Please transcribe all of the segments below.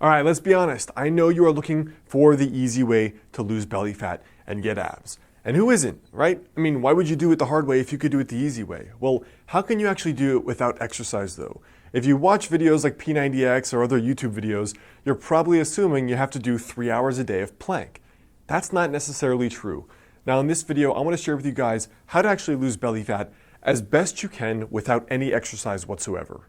All right, let's be honest. I know you are looking for the easy way to lose belly fat and get abs. And who isn't, right? I mean, why would you do it the hard way if you could do it the easy way? Well, how can you actually do it without exercise though? If you watch videos like P90X or other YouTube videos, you're probably assuming you have to do 3 hours a day of plank. That's not necessarily true. Now in this video, I want to share with you guys how to actually lose belly fat as best you can without any exercise whatsoever.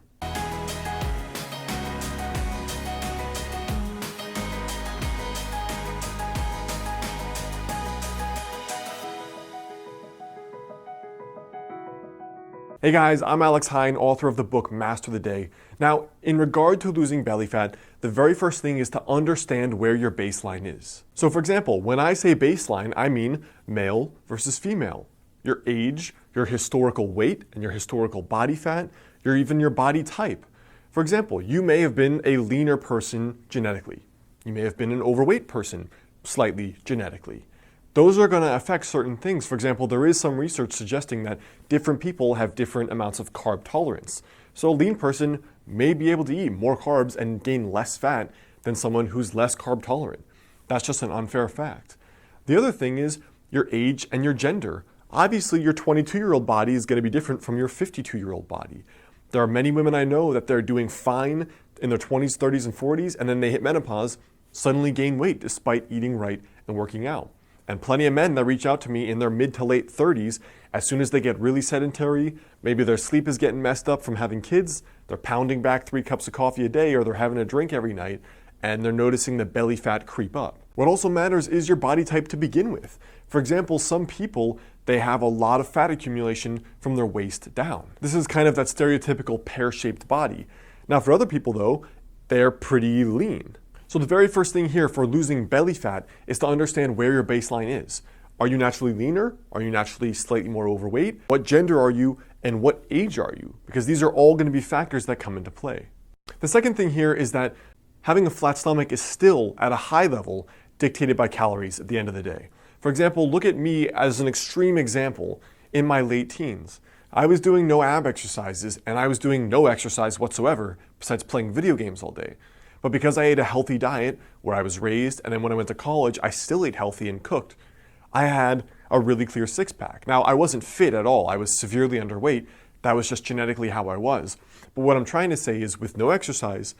Hey guys, I'm Alex Hine, author of the book Master the Day. Now, in regard to losing belly fat, the very first thing is to understand where your baseline is. So for example, when I say baseline, I mean male versus female. Your age, your historical weight, and your historical body fat, even your body type. For example, you may have been a leaner person genetically. You may have been an overweight person slightly genetically. Those are going to affect certain things. For example, there is some research suggesting that different people have different amounts of carb tolerance. So a lean person may be able to eat more carbs and gain less fat than someone who's less carb tolerant. That's just an unfair fact. The other thing is your age and your gender. Obviously, your 22-year-old body is going to be different from your 52-year-old body. There are many women I know that they're doing fine in their 20s, 30s, and 40s, and then they hit menopause, suddenly gain weight despite eating right and working out. And plenty of men that reach out to me in their mid to late 30s, as soon as they get really sedentary, maybe their sleep is getting messed up from having kids, they're pounding back 3 cups of coffee a day, or they're having a drink every night, and they're noticing the belly fat creep up. What also matters is your body type to begin with. For example, some people, they have a lot of fat accumulation from their waist down. This is kind of that stereotypical pear-shaped body. Now for other people though, they're pretty lean. So the very first thing here for losing belly fat is to understand where your baseline is. Are you naturally leaner? Are you naturally slightly more overweight? What gender are you and what age are you? Because these are all going to be factors that come into play. The second thing here is that having a flat stomach is still at a high level dictated by calories at the end of the day. For example, look at me as an extreme example in my late teens. I was doing no ab exercises and I was doing no exercise whatsoever besides playing video games all day. But because I ate a healthy diet where I was raised, and then when I went to college, I still ate healthy and cooked, I had a really clear six-pack. Now, I wasn't fit at all. I was severely underweight. That was just genetically how I was. But what I'm trying to say is with no exercise,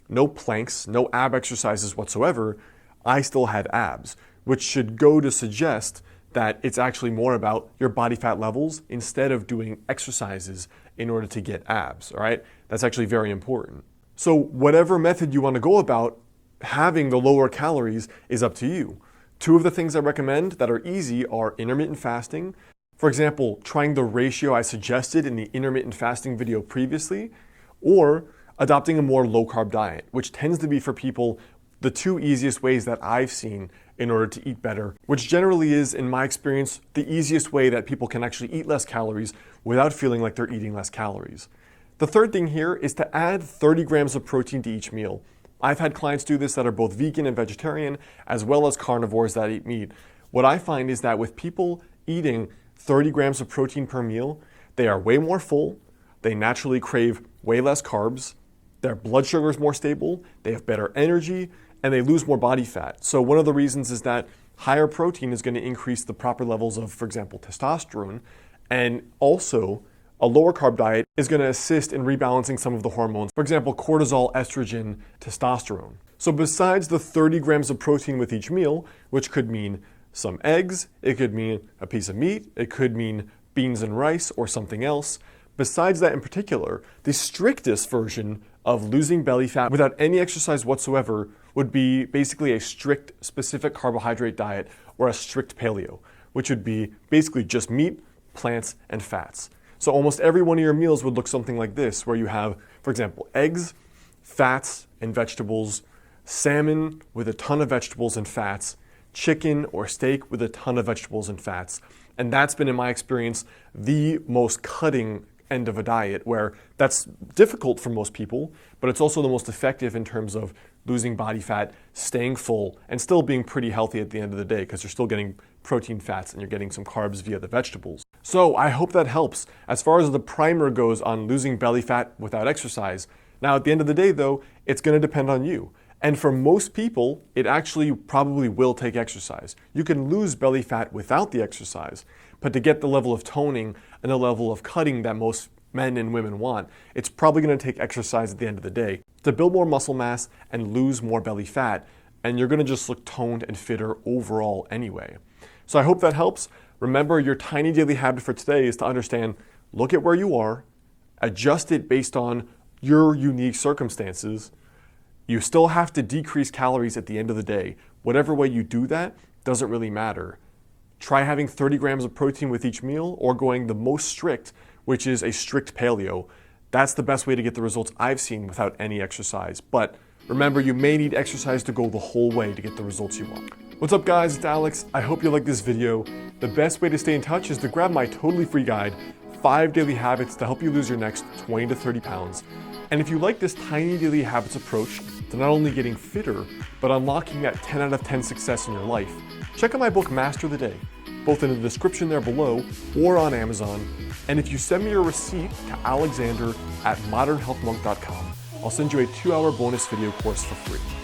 no planks, no ab exercises whatsoever, I still had abs, which should go to suggest that it's actually more about your body fat levels instead of doing exercises in order to get abs, all right? That's actually very important. So whatever method you want to go about, having the lower calories is up to you. 2 of the things I recommend that are easy are intermittent fasting. For example, trying the ratio I suggested in the intermittent fasting video previously, or adopting a more low-carb diet, which tends to be for people the 2 easiest ways that I've seen in order to eat better, which generally is, in my experience, the easiest way that people can actually eat less calories without feeling like they're eating less calories. The third thing here is to add 30 grams of protein to each meal. I've had clients do this that are both vegan and vegetarian, as well as carnivores that eat meat. What I find is that with people eating 30 grams of protein per meal, they are way more full, they naturally crave way less carbs, their blood sugar is more stable, they have better energy, and they lose more body fat. So one of the reasons is that higher protein is going to increase the proper levels of, for example, testosterone, and also a lower carb diet is going to assist in rebalancing some of the hormones. For example, cortisol, estrogen, testosterone. So besides the 30 grams of protein with each meal, which could mean some eggs, it could mean a piece of meat, it could mean beans and rice or something else. Besides that in particular, the strictest version of losing belly fat without any exercise whatsoever would be basically a strict specific carbohydrate diet or a strict paleo, which would be basically just meat, plants, and fats. So almost every one of your meals would look something like this, where you have, for example, eggs, fats, and vegetables, salmon with a ton of vegetables and fats, chicken or steak with a ton of vegetables and fats. And that's been, in my experience, the most cutting end of a diet, where that's difficult for most people, but it's also the most effective in terms of losing body fat, staying full, and still being pretty healthy at the end of the day because you're still getting protein, fats, and you're getting some carbs via the vegetables. So I hope that helps. As far as the primer goes on losing belly fat without exercise, now at the end of the day though, it's going to depend on you. And for most people, it actually probably will take exercise. You can lose belly fat without the exercise, but to get the level of toning and the level of cutting that most men and women want, it's probably going to take exercise at the end of the day to build more muscle mass and lose more belly fat, and you're going to just look toned and fitter overall anyway. So I hope that helps. Remember, your tiny daily habit for today is to understand, look at where you are, adjust it based on your unique circumstances. You still have to decrease calories at the end of the day. Whatever way you do that doesn't really matter. Try having 30 grams of protein with each meal, or going the most strict, which is a strict paleo. That's the best way to get the results I've seen without any exercise. But remember, you may need exercise to go the whole way to get the results you want. What's up guys, it's Alex. I hope you like this video. The best way to stay in touch is to grab my totally free guide, 5 daily habits to help you lose your next 20 to 30 pounds. And if you like this tiny daily habits approach to not only getting fitter, but unlocking that 10 out of 10 success in your life, check out my book, Master the Day, both in the description there below or on Amazon. And if you send me a receipt to alexander@modernhealthmonk.com, I'll send you a 2-hour bonus video course for free.